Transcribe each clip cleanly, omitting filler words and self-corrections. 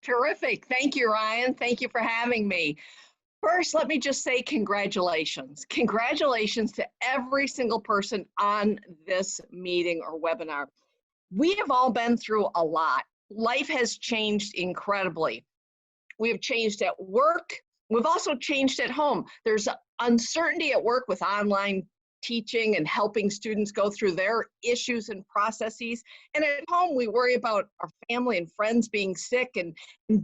Terrific. Thank you, Ryan. Thank you for having me. First, let me just say congratulations. Congratulations to every single person on this meeting or webinar. We have all been through a lot. Life has changed incredibly. We have changed at work. We've also changed at home. There's uncertainty at work with online teaching and helping students go through their issues and processes. And at home, we worry about our family and friends being sick and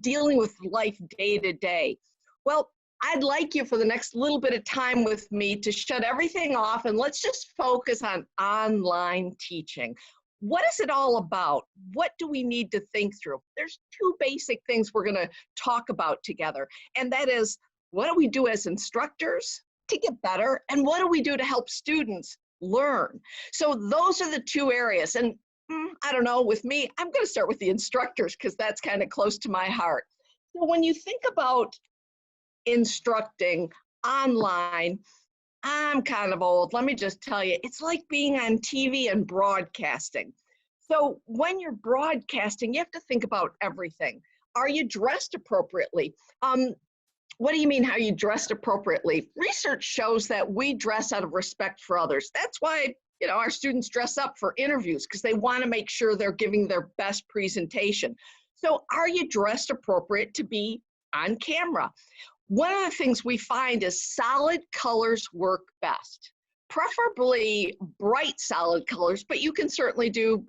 dealing with life day to day. Well, I'd like you for the next little bit of time with me to shut everything off and let's just focus on online teaching. What is it all about? What do we need to think through? There's two basic things we're going to talk about together, and that is, what do we do as instructors to get better, and what do we do to help students learn? So those are the two areas, and I don't know, with me, I'm going to start with the instructors because that's kind of close to my heart. So when you think about instructing online, I'm kind of old. Let me just tell you, it's like being on TV and broadcasting. So when you're broadcasting, you have to think about everything. Are you dressed appropriately? What do you mean, how you dressed appropriately? Research shows that we dress out of respect for others. That's why, our students dress up for interviews, because they want to make sure they're giving their best presentation. So are you dressed appropriate to be on camera? One of the things we find is solid colors work best. Preferably bright solid colors, but you can certainly do,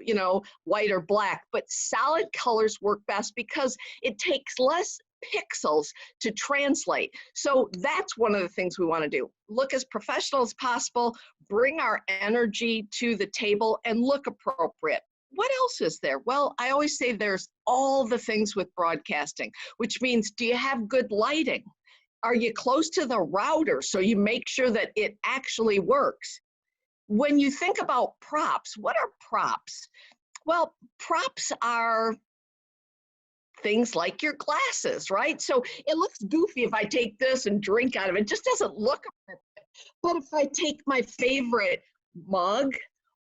white or black, but solid colors work best because it takes less pixels to translate. So that's one of the things we want to do. Look as professional as possible, bring our energy to the table, and look appropriate. What else is there? Well, I always say there's all the things with broadcasting, which means, do you have good lighting? Are you close to the router so you make sure that it actually works? When you think about props, what are props? Well, props are things like your glasses, right? So it looks goofy if I take this and drink out of it. It just doesn't look appropriate. But if I take my favorite mug,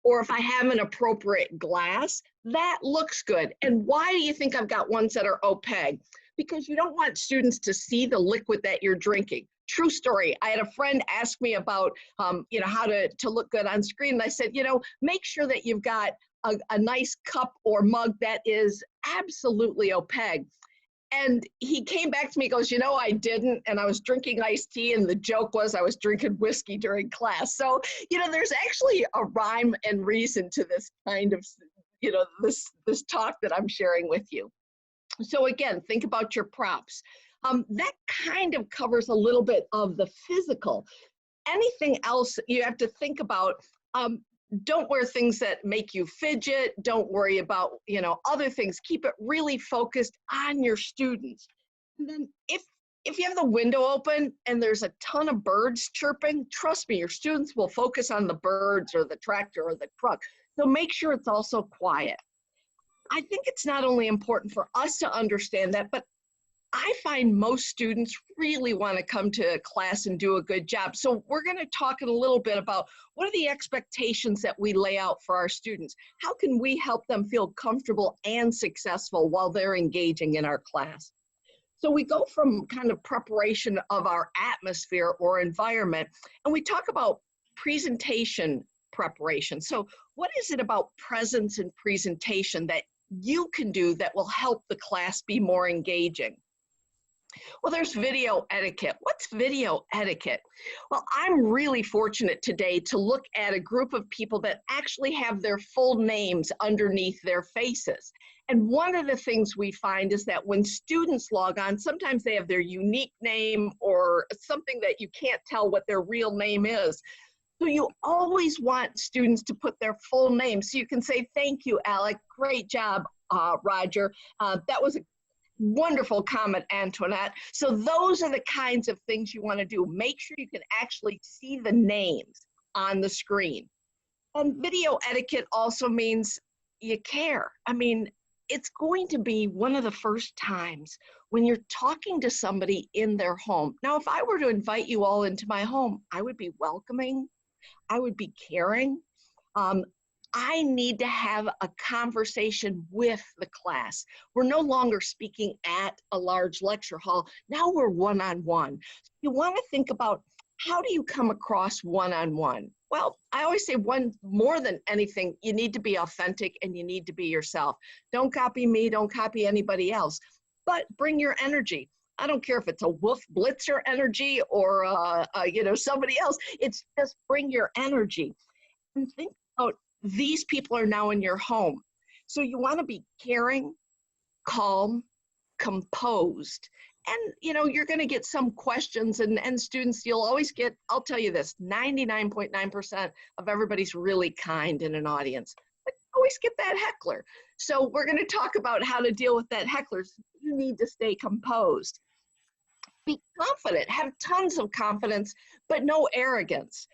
or if I have an appropriate glass, that looks good. And why do you think I've got ones that are opaque? Because you don't want students to see the liquid that you're drinking. True story. I had a friend ask me about, how to look good on screen. And I said, make sure that you've got a nice cup or mug that is absolutely opaque. And he came back to me, goes, I didn't, and I was drinking iced tea, and the joke was I was drinking whiskey during class. So, there's actually a rhyme and reason to this kind of, this talk that I'm sharing with you. So again, think about your props. That kind of covers a little bit of the physical. Anything else you have to think about, don't wear things that make you fidget. Don't worry about, other things. Keep it really focused on your students. And then if you have the window open and there's a ton of birds chirping, trust me, your students will focus on the birds or the tractor or the truck. So make sure it's also quiet. I think it's not only important for us to understand that, but I find most students really want to come to class and do a good job. So we're going to talk in a little bit about what are the expectations that we lay out for our students? How can we help them feel comfortable and successful while they're engaging in our class? So we go from kind of preparation of our atmosphere or environment, and we talk about presentation preparation. So what is it about presence and presentation that you can do that will help the class be more engaging? Well, there's video etiquette. What's video etiquette? Well, I'm really fortunate today to look at a group of people that actually have their full names underneath their faces. And one of the things we find is that when students log on, sometimes they have their unique name or something that you can't tell what their real name is. So you always want students to put their full name. So you can say, thank you, Alec. Great job, Roger. That was a wonderful comment, Antoinette. So those are the kinds of things you want to do. Make sure you can actually see the names on the screen. And video etiquette also means you care. I mean, it's going to be one of the first times when you're talking to somebody in their home. Now, if I were to invite you all into my home, I would be welcoming. I would be caring. I need to have a conversation with the class. We're no longer speaking at a large lecture hall. Now we're one-on-one. You want to think about, how do you come across one-on-one? Well, I always say, more than anything, you need to be authentic and you need to be yourself. Don't copy me, don't copy anybody else, but bring your energy. I don't care if it's a Wolf Blitzer energy or somebody else. It's just bring your energy. And think about, these people are now in your home. So you want to be caring, calm, composed. And you're going to get some questions, and students, you'll always get, I'll tell you this, 99.9% of everybody's really kind in an audience, but you always get that heckler. So we're going to talk about how to deal with that heckler. You need to stay composed. Be confident, have tons of confidence, but no arrogance.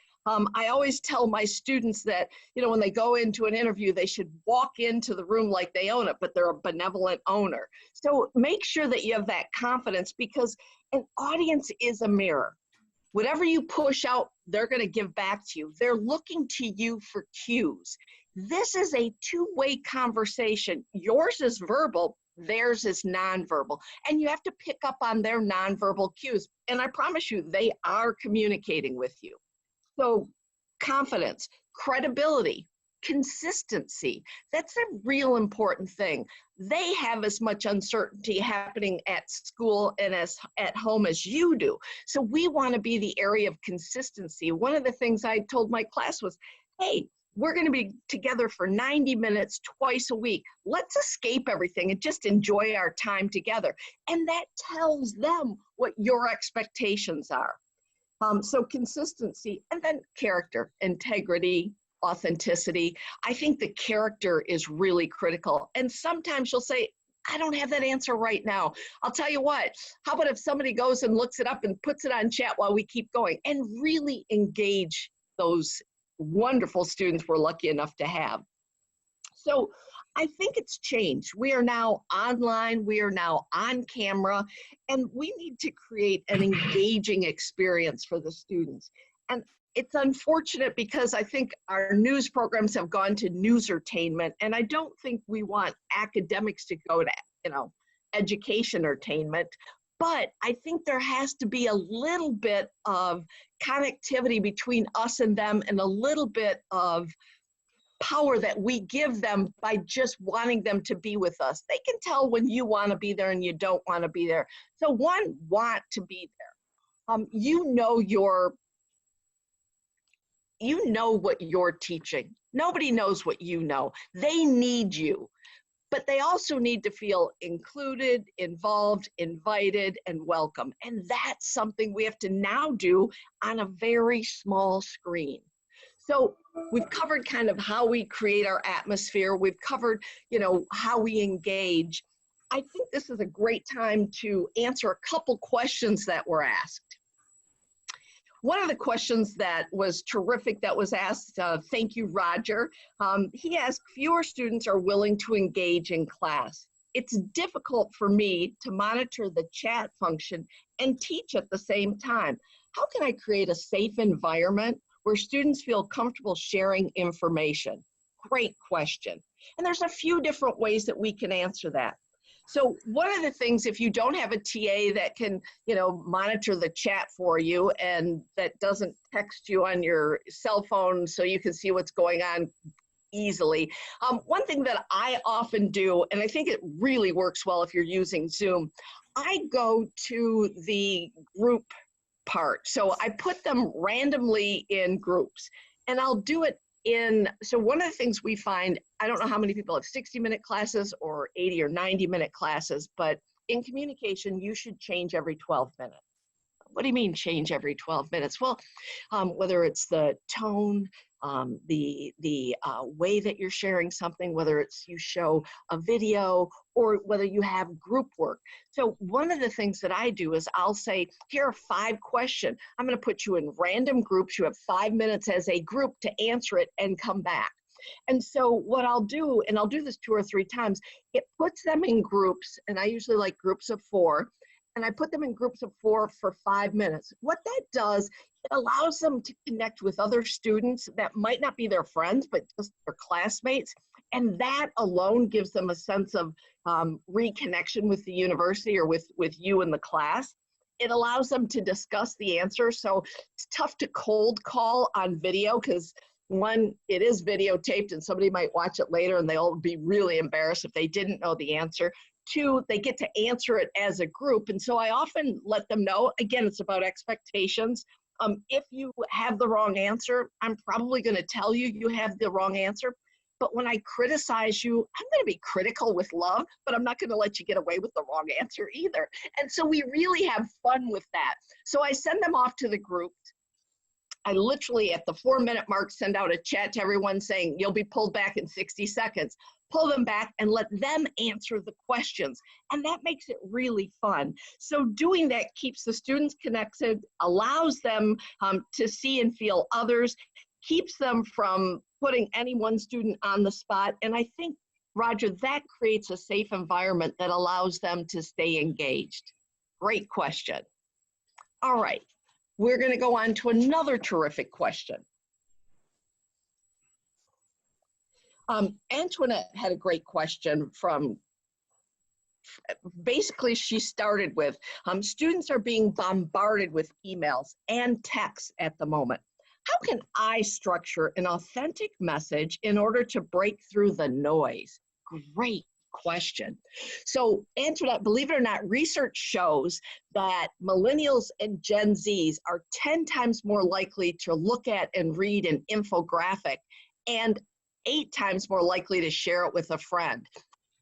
I always tell my students that, when they go into an interview, they should walk into the room like they own it, but they're a benevolent owner. So make sure that you have that confidence, because an audience is a mirror. Whatever you push out, they're going to give back to you. They're looking to you for cues. This is a two-way conversation. Yours is verbal, theirs is nonverbal. And you have to pick up on their nonverbal cues. And I promise you, they are communicating with you. So confidence, credibility, consistency, that's a real important thing. They have as much uncertainty happening at school and at home as you do. So we want to be the area of consistency. One of the things I told my class was, hey, we're going to be together for 90 minutes twice a week. Let's escape everything and just enjoy our time together. And that tells them what your expectations are. So consistency, and then character, integrity, authenticity. I think the character is really critical. And sometimes you'll say, I don't have that answer right now. I'll tell you what, how about if somebody goes and looks it up and puts it on chat while we keep going, and really engage those wonderful students we're lucky enough to have. So I think it's changed. We are now online, we are now on camera, and we need to create an engaging experience for the students. And it's unfortunate, because I think our news programs have gone to newsertainment, and I don't think we want academics to go to, education entertainment. But I think there has to be a little bit of connectivity between us and them, and a little bit of power that we give them by just wanting them to be with us. They can tell when you want to be there and you don't want to be there. So want to be there. You know what you're teaching. Nobody knows what you know. They need you, but they also need to feel included, involved, invited, and welcome. And that's something we have to now do on a very small screen. So we've covered kind of how we create our atmosphere. We've covered, how we engage. I think this is a great time to answer a couple questions that were asked. One of the questions that was terrific that was asked, thank you, Roger. He asked, fewer students are willing to engage in class. It's difficult for me to monitor the chat function and teach at the same time. How can I create a safe environment where students feel comfortable sharing information? Great question. And there's a few different ways that we can answer that. So one of the things, if you don't have a TA that can, monitor the chat for you and that doesn't text you on your cell phone so you can see what's going on easily. One thing that I often do, and I think it really works well if you're using Zoom, I go to the group part. So I put them randomly in groups, and I'll do it so one of the things we find, I don't know how many people have 60-minute classes or 80 or 90-minute classes, but in communication, you should change every 12 minutes. What do you mean change every 12 minutes? Well, whether it's the tone, the way that you're sharing something, whether it's you show a video or whether you have group work. So one of the things that I do is I'll say, here are 5 questions. I'm going to put you in random groups. You have 5 minutes as a group to answer it and come back. And so what I'll do, and I'll do this 2 or 3 times, it puts them in groups, and I usually like groups of 4. and I put them in groups of 4 for 5 minutes. What that does, it allows them to connect with other students that might not be their friends, but just their classmates. And that alone gives them a sense of reconnection with the university or with you in the class. It allows them to discuss the answer. So it's tough to cold call on video because one, it is videotaped and somebody might watch it later and they'll be really embarrassed if they didn't know the answer. Two, they get to answer it as a group. And so I often let them know, again, it's about expectations. If you have the wrong answer, I'm probably going to tell you you have the wrong answer. But when I criticize you, I'm going to be critical with love, but I'm not going to let you get away with the wrong answer either. And so we really have fun with that. So I send them off to the group. I literally at the 4-minute mark send out a chat to everyone saying, you'll be pulled back in 60 seconds. Pull them back and let them answer the questions. And that makes it really fun. So doing that keeps the students connected, allows them to see and feel others, keeps them from putting any one student on the spot. And I think, Roger, that creates a safe environment that allows them to stay engaged. Great question. All right, we're going to go on to another terrific question. Antoinette had a great question from, basically she started with, students are being bombarded with emails and texts at the moment. How can I structure an authentic message in order to break through the noise? Great question. So Antoinette, believe it or not, research shows that millennials and Gen Zs are 10 times more likely to look at and read an infographic and 8 times more likely to share it with a friend.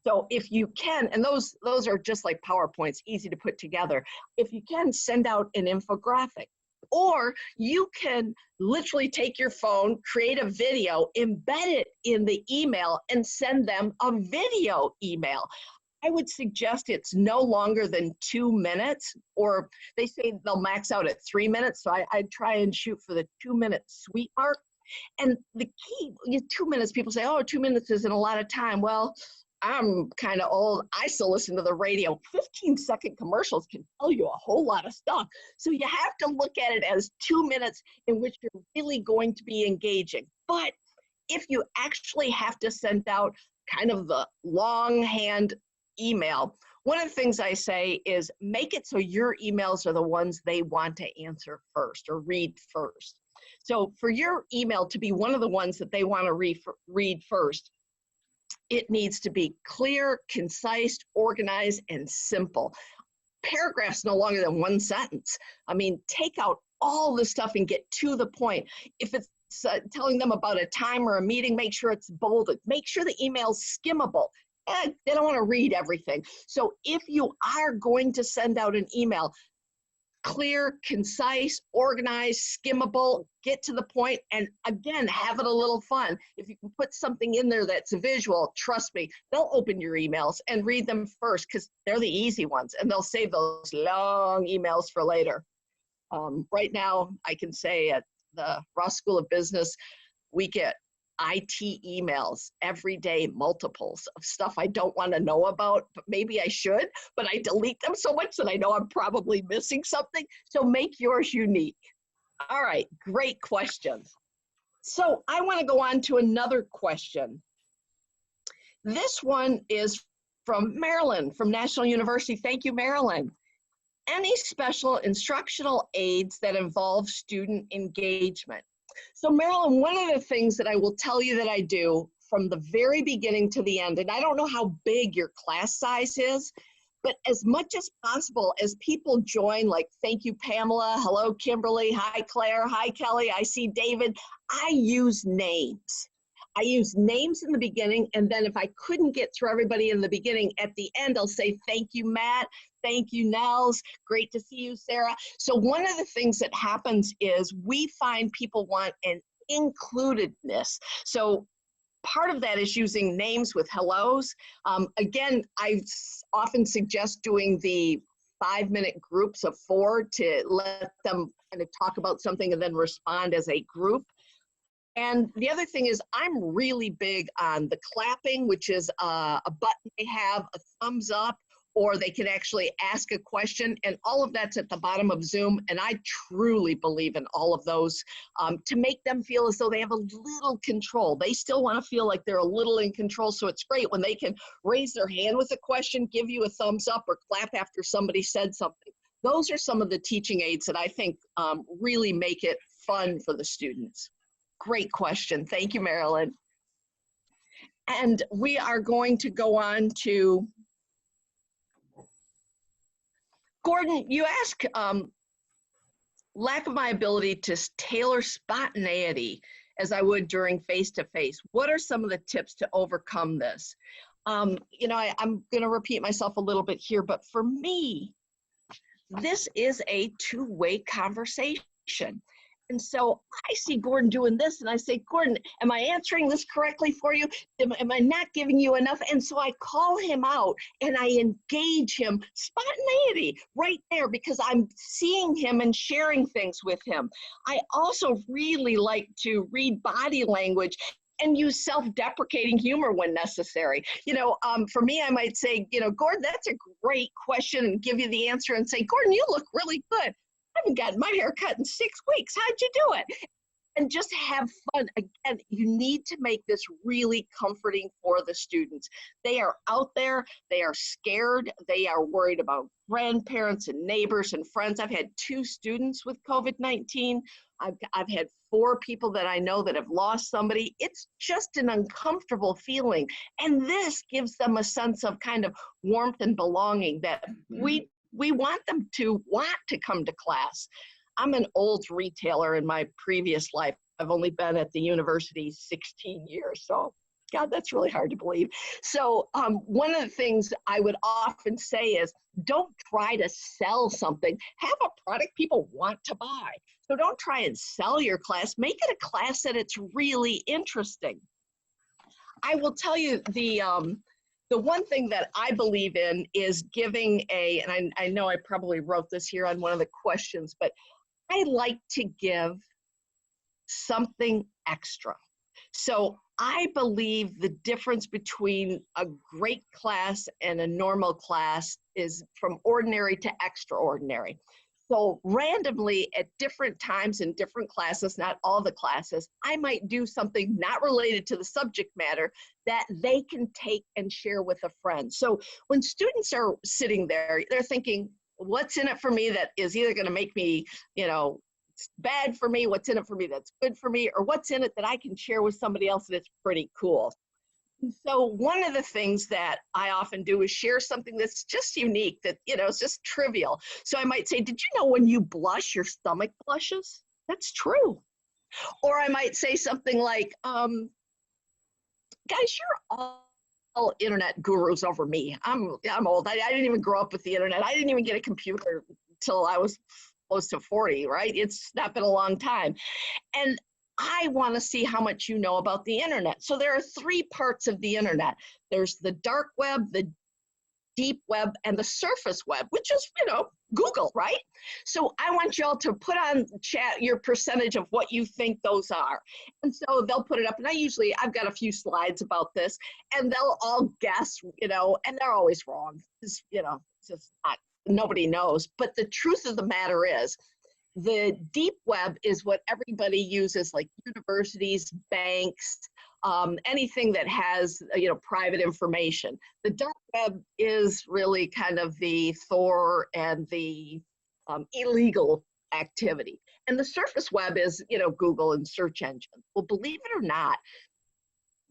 So if you can, and those are just like PowerPoints, easy to put together. If you can, send out an infographic. Or you can literally take your phone, create a video, embed it in the email, and send them a video email. I would suggest it's no longer than 2 minutes, or they say they'll max out at 3 minutes. So I'd try and shoot for the 2-minute sweet mark. And the key, 2 minutes, people say, oh, 2 minutes isn't a lot of time. Well, I'm kind of old. I still listen to the radio. 15-second commercials can tell you a whole lot of stuff. So you have to look at it as 2 minutes in which you're really going to be engaging. But if you actually have to send out kind of the longhand email, one of the things I say is make it so your emails are the ones they want to answer first or read first. So for your email to be one of the ones that they want to read first, it needs to be clear, concise, organized, and simple. Paragraphs no longer than 1 sentence. I mean, take out all the stuff and get to the point. If it's telling them about a time or a meeting, make sure it's bolded. Make sure the email's skimmable. And they don't want to read everything. So if you are going to send out an email, clear, concise, organized, skimmable, get to the point, and again, have it a little fun. If you can put something in there that's visual, trust me, they'll open your emails and read them first because they're the easy ones, and they'll save those long emails for later. Right now, I can say at the Ross School of Business, we get IT emails every day, multiples of stuff I don't want to know about, but maybe I should, but I delete them so much that I know I'm probably missing something. So make yours unique. All right, great questions. So I want to go on to another question. This one is from Marilyn from National University. Thank you, Marilyn. Any special instructional aids that involve student engagement? So Marilyn, one of the things that I will tell you that I do from the very beginning to the end, and I don't know how big your class size is, but as much as possible, as people join, like, thank you, Pamela, hello, Kimberly, hi, Claire, hi, Kelly, I see David, I use names. I use names in the beginning, and then if I couldn't get through everybody in the beginning, at the end, I'll say, thank you, Matt, thank you, Nels, great to see you, Sarah. So one of the things that happens is we find people want an includedness. So part of that is using names with hellos. Again, I often suggest doing the 5-minute groups of 4 to let them kind of talk about something and then respond as a group. And the other thing is I'm really big on the clapping, which is a button they have, a thumbs up, or they can actually ask a question, and all of that's at the bottom of Zoom. And I truly believe in all of those to make them feel as though they have a little control. They still want to feel like they're a little in control. So it's great when they can raise their hand with a question, give you a thumbs up, or clap after somebody said something. Those are some of the teaching aids that I think really make it fun for the students. Great question. Thank you, Marilyn. And we are going to go on to Gordon. You ask, lack of my ability to tailor spontaneity as I would during face-to-face. What are some of the tips to overcome this? You know, I'm going to repeat myself a little bit here, but for me, this is a two-way conversation. And so I see Gordon doing this and I say, Gordon, am I answering this correctly for you? Am I not giving you enough? And so I call him out and I engage him, spontaneity right there, because I'm seeing him and sharing things with him. I also really like to read body language and use self-deprecating humor when necessary. You know, for me, I might say, you know, Gordon, that's a great question, and give you the answer and say, Gordon, you look really good. I haven't gotten my hair cut in 6 weeks. How'd you do it? And just have fun. Again, you need to make this really comforting for the students. They are out there, they are scared, they are worried about grandparents and neighbors and friends. I've had 2 students with COVID-19. I've had 4 people that I know that have lost somebody. It's just an uncomfortable feeling. And this gives them a sense of kind of warmth and belonging that we want them to want to come to class. I'm an old retailer in my previous life. I've only been at the university 16 years, so God, that's really hard to believe. So one of the things I would often say is, don't try to sell something. Have a product people want to buy. So don't try and sell your class. Make it a class that it's really interesting. I will tell you the one thing that I believe in is giving and I know I probably wrote this here on one of the questions, but I like to give something extra. So I believe the difference between a great class and a normal class is from ordinary to extraordinary. So randomly at different times in different classes, not all the classes, I might do something not related to the subject matter that they can take and share with a friend. So when students are sitting there, they're thinking, what's in it for me that is either going to make me, you know, bad for me, what's in it for me that's good for me, or what's in it that I can share with somebody else that's pretty cool. And so one of the things that I often do is share something that's just unique, that, you know, it's just trivial. So I might say, did you know when you blush, your stomach blushes? That's true. Or I might say something like, guys, you're all internet gurus over me. I'm old. I didn't even grow up with the internet. I didn't even get a computer until I was close to 40, right? It's not been a long time. And I want to see how much you know about the internet. So there are 3 parts of the internet. There's the dark web, the deep web, and the surface web, which is, you know, Google, right? So I want you all to put on chat your percentage of what you think those are. And so they'll put it up, and I've got a few slides about this, and they'll all guess, you know, and they're always wrong. It's, you know, it's just nobody knows. But the truth of the matter is, the deep web is what everybody uses, like universities, banks, anything that has, you know, private information. The dark web is really kind of the Thor and the illegal activity. And the surface web is, you know, Google and search engines. Well, believe it or not,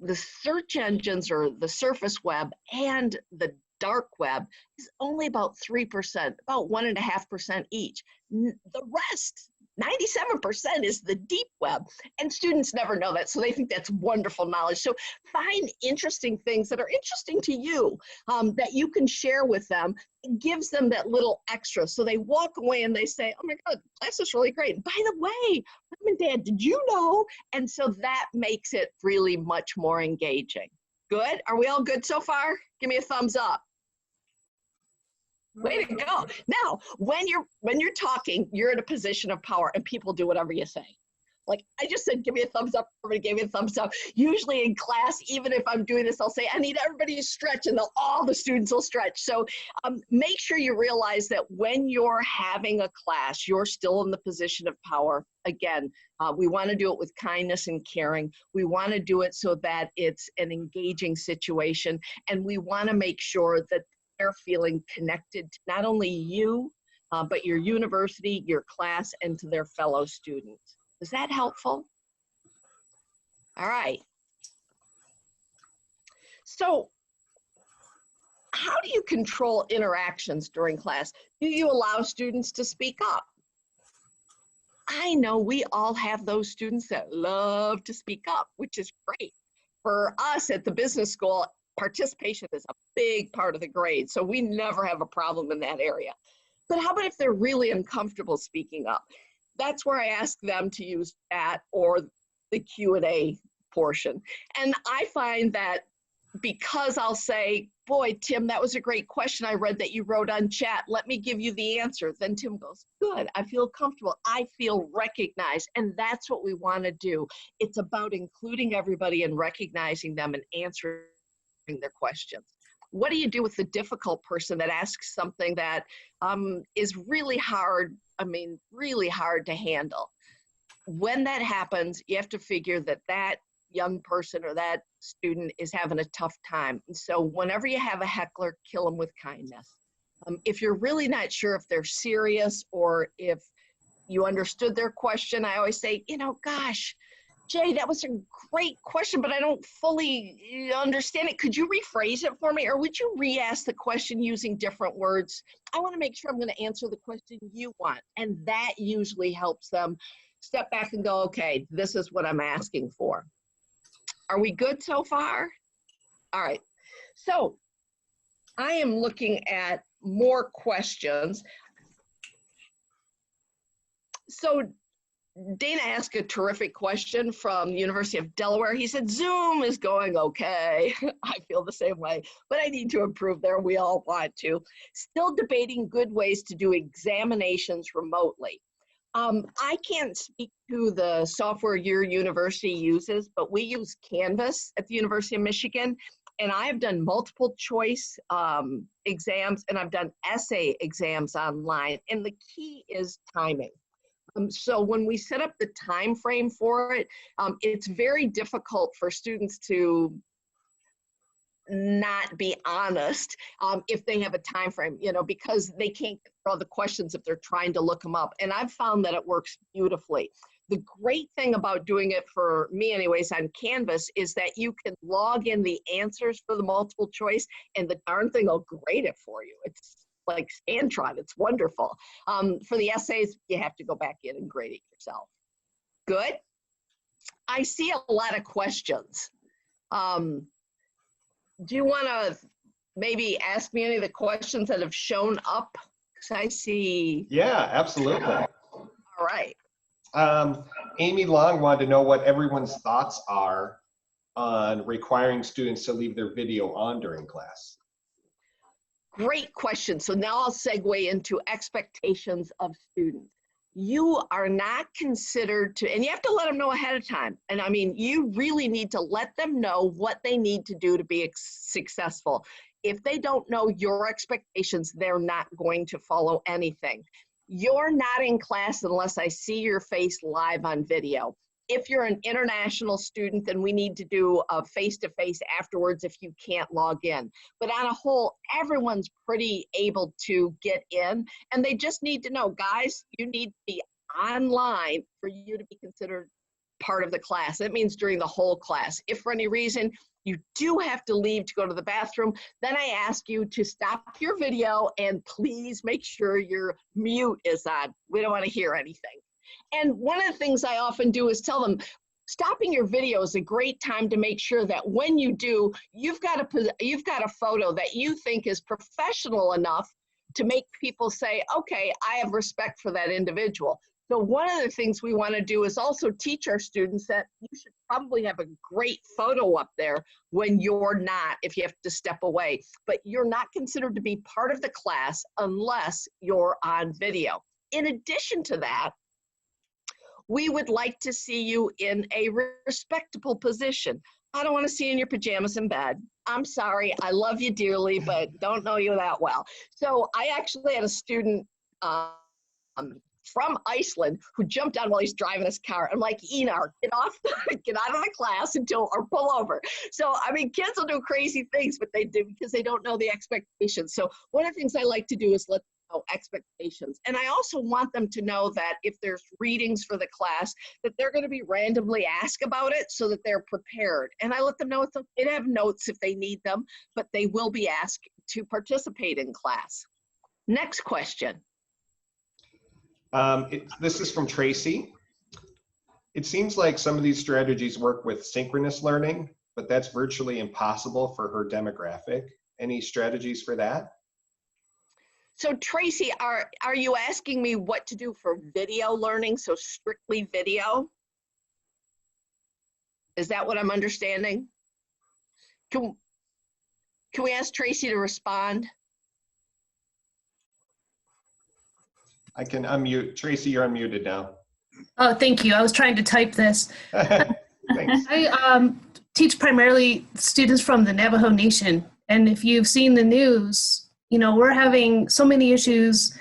the search engines or the surface web and the dark web is only about 3%, about 1.5% each. The rest, 97%, is the deep web. And students never know that, so they think that's wonderful knowledge. So find interesting things that are interesting to you that you can share with them. It gives them that little extra. So they walk away and they say, oh my God, class is really great. And by the way, Mom and Dad, did you know? And so that makes it really much more engaging. Good? Are we all good so far? Give me a thumbs up. Way to go. Now, when you're talking, you're in a position of power and people do whatever you say. Like I just said, give me a thumbs up. Everybody gave me a thumbs up. Usually in class, even if I'm doing this, I'll say, I need everybody to stretch, and all the students will stretch. So make sure you realize that when you're having a class, you're still in the position of power. Again, we want to do it with kindness and caring. We want to do it so that it's an engaging situation. And we want to make sure that they're feeling connected to not only you, but your university, your class, and to their fellow students. Is that helpful? All right. So how do you control interactions during class? Do you allow students to speak up? I know we all have those students that love to speak up, which is great. For us at the business school, participation is a big part of the grade, so we never have a problem in that area. But how about if they're really uncomfortable speaking up? That's where I ask them to use chat or the Q&A portion. And I find that because I'll say, boy, Tim, that was a great question I read that you wrote on chat. Let me give you the answer. Then Tim goes, good, I feel comfortable. I feel recognized. And that's what we want to do. It's about including everybody and recognizing them and answering their questions. What do you do with the difficult person that asks something that is really hard, really hard to handle? When that happens, you have to figure that that young person or that student is having a tough time. And so whenever you have a heckler, kill them with kindness. If you're really not sure if they're serious or if you understood their question, I always say, gosh, Jay, that was a great question, but I don't fully understand it. Could you rephrase it for me? Or would you re-ask the question using different words? I want to make sure I'm going to answer the question you want. And that usually helps them step back and go, okay, this is what I'm asking for. Are we good so far? All right. So I am looking at more questions. So Dana asked a terrific question from the University of Delaware. He said, Zoom is going okay. I feel the same way, but I need to improve there. We all want to. Still debating good ways to do examinations remotely. I can't speak to the software your university uses, but we use Canvas at the University of Michigan, and I've done multiple choice exams, and I've done essay exams online, and the key is timing. So when we set up the time frame for it, it's very difficult for students to not be honest if they have a time frame, because they can't draw the questions if they're trying to look them up. And I've found that it works beautifully. The great thing about doing it for me anyways on Canvas is that you can log in the answers for the multiple choice and the darn thing will grade it for you. It's like Scantron, it's wonderful. For the essays, you have to go back in and grade it yourself. Good. I see a lot of questions. Do you want to maybe ask me any of the questions that have shown up? Because I see. Yeah, absolutely. All right. Amy Long wanted to know what everyone's thoughts are on requiring students to leave their video on during class. Great question. So now I'll segue into expectations of students. You are not considered to, and you have to let them know ahead of time. And you really need to let them know what they need to do to be successful. If they don't know your expectations, they're not going to follow anything. You're not in class unless I see your face live on video. If you're an international student, then we need to do a face-to-face afterwards if you can't log in. But on a whole, everyone's pretty able to get in, and they just need to know, guys, you need to be online for you to be considered part of the class. That means during the whole class. If for any reason you do have to leave to go to the bathroom, then I ask you to stop your video and please make sure your mute is on. We don't want to hear anything. And one of the things I often do is tell them, stopping your video is a great time to make sure that when you do, you've got a photo that you think is professional enough to make people say, okay, I have respect for that individual. So one of the things we want to do is also teach our students that you should probably have a great photo up there when you're not, if you have to step away. But you're not considered to be part of the class unless you're on video. In addition to that, We would like to see you in a respectable position. I don't want to see you in your pajamas in bed. I'm sorry, I love you dearly, but don't know you that well. So I actually had a student from Iceland who jumped on while he's driving his car. I'm like, Enar, get out of the class or pull over. So, I mean, kids will do crazy things, but they do because they don't know the expectations. So one of the things I like to do is let them know expectations. And I also want them to know that if there's readings for the class, that they're going to be randomly asked about it so that they're prepared. And I let them know it's okay to have notes if they need them, but they will be asked to participate in class. Next question. This is from Tracy. It seems like some of these strategies work with synchronous learning, but that's virtually impossible for her demographic. Any strategies for that? So Tracy, are you asking me what to do for video learning, so strictly video? Is that what I'm understanding? Can we ask Tracy to respond? I can unmute. Tracy, you're unmuted now. Oh, thank you. I was trying to type this. Thanks. I teach primarily students from the Navajo Nation. And if you've seen the news, you know, we're having so many issues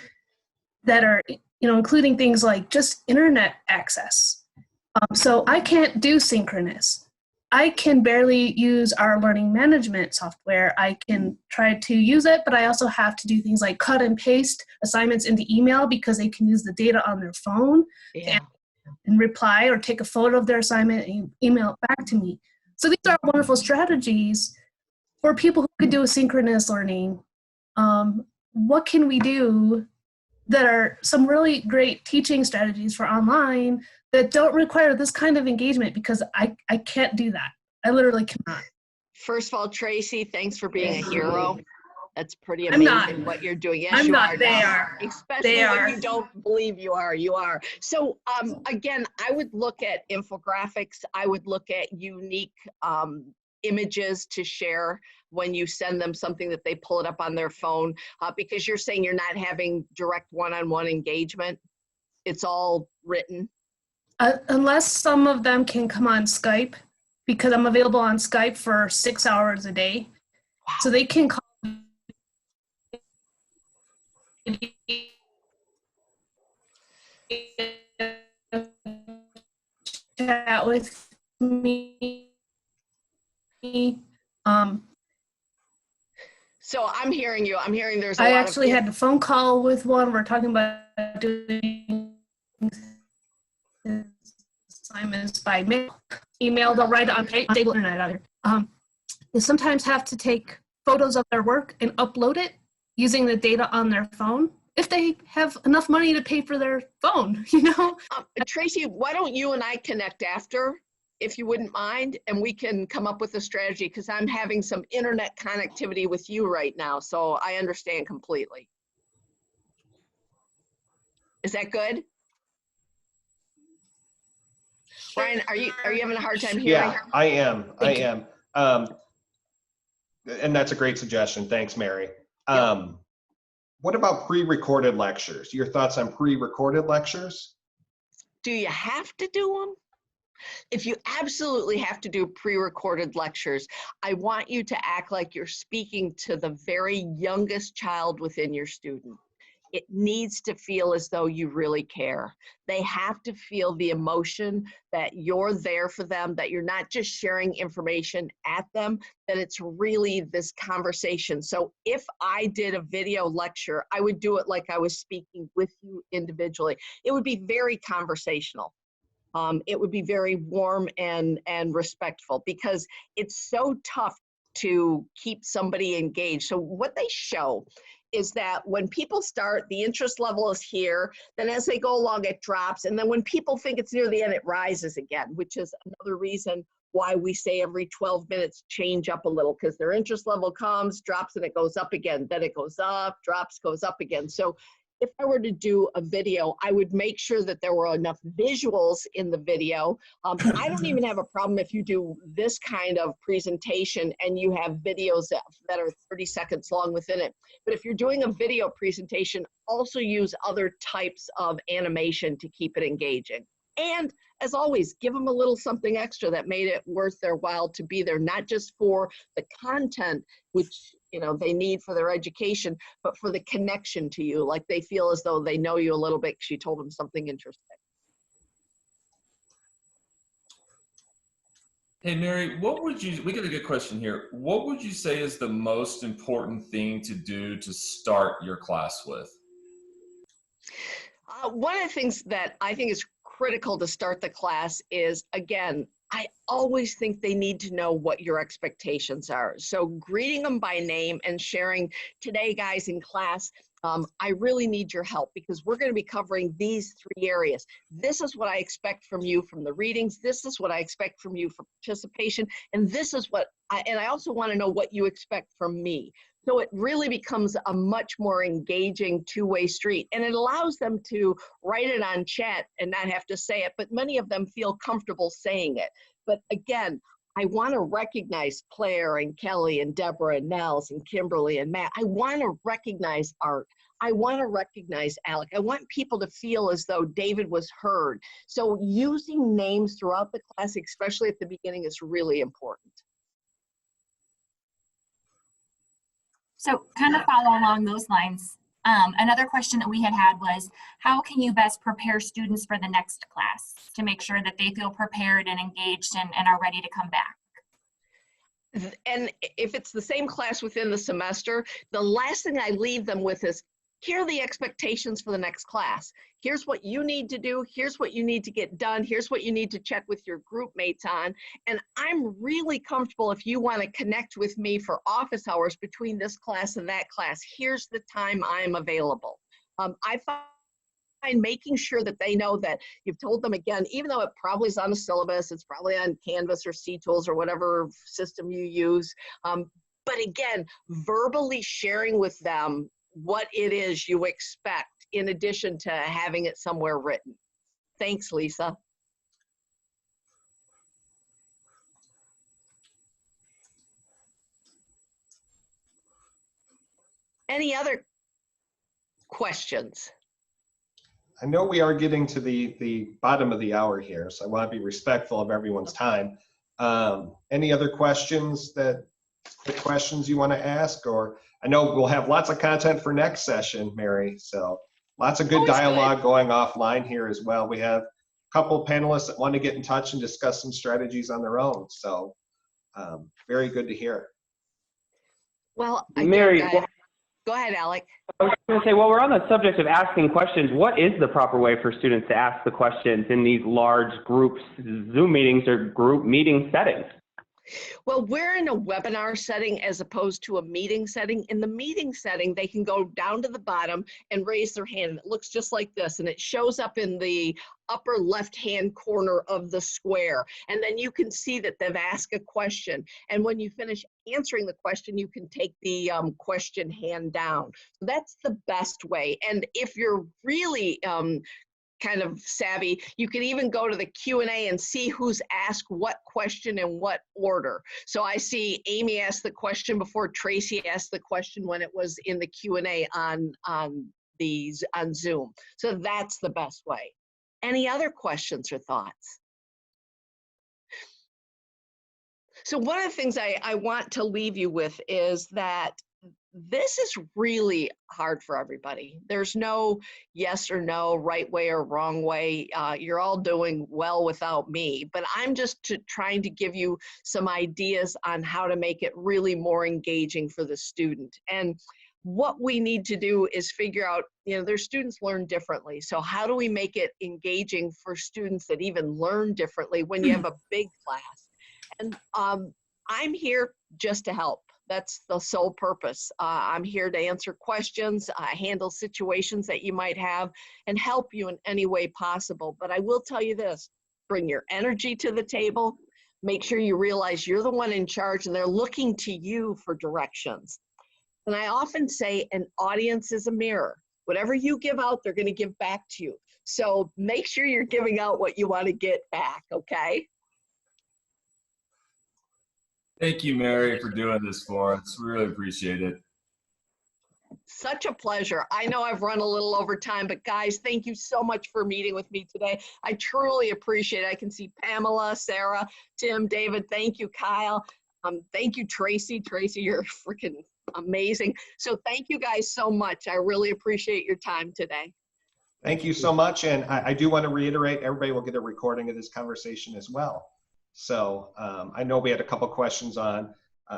that are, you know, including things like just internet access. So I can't do synchronous. I can barely use our learning management software. I can try to use it, but I also have to do things like cut and paste assignments into email because they can use the data on their phone and reply or take a photo of their assignment and email it back to me. So these are wonderful strategies for people who could do asynchronous learning. What can we do that are some really great teaching strategies for online that don't require this kind of engagement, because I can't do that. I literally cannot. First of all, Tracy, thanks for being a hero. That's pretty amazing what you're doing. Yes, I'm you not. are. They Now. are. Especially They when are. you don't believe you are. You are. So again, I would look at infographics. I would look at unique images to share when you send them something that they pull it up on their phone, because you're saying you're not having direct one-on-one engagement. It's all written. Unless some of them can come on Skype, because I'm available on Skype for 6 hours a day. Wow. So they can call chat with me. So I'm hearing you. I'm hearing there's a I lot actually had a phone call with one. We're talking about doing assignments by mail, email. They'll write on stable internet out here. They sometimes have to take photos of their work and upload it using the data on their phone, if they have enough money to pay for their phone, you know? Tracy, why don't you and I connect after, if you wouldn't mind, and we can come up with a strategy, because I'm having some internet connectivity with you right now, so I understand completely. Is that good? Brian, are you having a hard time hearing? Yeah, I am. And that's a great suggestion. Thanks, Mary. What about pre-recorded lectures? Your thoughts on pre-recorded lectures? Do you have to do them? If you absolutely have to do pre-recorded lectures, I want you to act like you're speaking to the very youngest child within your student. It needs to feel as though you really care. They have to feel the emotion that you're there for them, that you're not just sharing information at them, that it's really this conversation. So if I did a video lecture, I would do it like I was speaking with you individually. It would be very conversational. It would be very warm and respectful, because it's so tough to keep somebody engaged. So what they show is that when people start, the interest level is here, then as they go along, it drops. And then when people think it's near the end, it rises again, which is another reason why we say every 12 minutes, change up a little, because their interest level comes, drops, and it goes up again. Then it goes up, drops, goes up again. So if I were to do a video, I would make sure that there were enough visuals in the video. I don't even have a problem if you do this kind of presentation and you have videos that are 30 seconds long within it. But if you're doing a video presentation, also use other types of animation to keep it engaging. And as always, give them a little something extra that made it worth their while to be there, not just for the content, which they need for their education, but for the connection to you, like they feel as though they know you a little bit because you told them something interesting. Hey, Mary, we got a good question here. What would you say is the most important thing to do to start your class with? One of the things that I think is critical to start the class is, again, I always think they need to know what your expectations are. So greeting them by name and sharing, today, guys, in class, I really need your help because we're going to be covering these 3 areas. This is what I expect from you from the readings. This is what I expect from you for participation. And this is what I also want to know what you expect from me. So it really becomes a much more engaging two-way street, and it allows them to write it on chat and not have to say it, but many of them feel comfortable saying it. But again, I want to recognize Claire and Kelly and Deborah and Nels and Kimberly and Matt. I want to recognize Art. I want to recognize Alec. I want people to feel as though David was heard. So using names throughout the class, especially at the beginning, is really important. So kind of follow along those lines. Another question that we had was, how can you best prepare students for the next class to make sure that they feel prepared and engaged and are ready to come back? And if it's the same class within the semester, the last thing I leave them with is, here are the expectations for the next class. Here's what you need to do. Here's what you need to get done. Here's what you need to check with your group mates on. And I'm really comfortable if you want to connect with me for office hours between this class and that class. Here's the time I'm available. I find making sure that they know that you've told them, again, even though it probably is on a syllabus, it's probably on Canvas or C Tools or whatever system you use. But again, verbally sharing with them what it is you expect in addition to having it somewhere written. Thanks, Lisa. Any other questions? I know we are getting to the bottom of the hour here, so I want to be respectful of everyone's time. Any other questions quick questions you want to ask? Or I know we'll have lots of content for next session, Mary, so lots of good dialogue going offline here as well. We have a couple of panelists that want to get in touch and discuss some strategies on their own, so very good to hear. Well, Mary, go ahead, Alec. I was going to say, while we're on the subject of asking questions, what is the proper way for students to ask the questions in these large groups, Zoom meetings or group meeting settings? Well, we're in a webinar setting as opposed to a meeting setting. In the meeting setting, they can go down to the bottom and raise their hand. It looks just like this, and it shows up in the upper left-hand corner of the square. And then you can see that they've asked a question. And when you finish answering the question, you can take the question hand down. So that's the best way. And if you're really kind of savvy, you can even go to the Q&A and see who's asked what question in what order. So I see Amy asked the question before Tracy asked the question when it was in the Q&A on Zoom. So that's the best way. Any other questions or thoughts? So one of the things I want to leave you with is that this is really hard for everybody. There's no yes or no, right way or wrong way. You're all doing well without me, but I'm just trying to give you some ideas on how to make it really more engaging for the student. And what we need to do is figure out, their students learn differently. So how do we make it engaging for students that even learn differently when you have a big class? And I'm here just to help. That's the sole purpose. I'm here to answer questions, handle situations that you might have, and help you in any way possible. But I will tell you this, bring your energy to the table. Make sure you realize you're the one in charge and they're looking to you for directions. And I often say an audience is a mirror. Whatever you give out, they're going to give back to you. So make sure you're giving out what you want to get back, okay? Thank you, Mary, for doing this for us. We really appreciate it. Such a pleasure. I know I've run a little over time, but guys, thank you so much for meeting with me today. I truly appreciate it. I can see Pamela, Sarah, Tim, David. Thank you, Kyle. Thank you, Tracy. Tracy, you're freaking amazing. So thank you guys so much. I really appreciate your time today. Thank you so much. And I do want to reiterate, everybody will get a recording of this conversation as well. So I know we had a couple questions on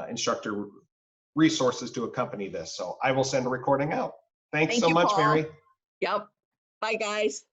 instructor resources to accompany this. So I will send a recording out. Thanks so much, Paul. Mary. Yep. Bye, guys.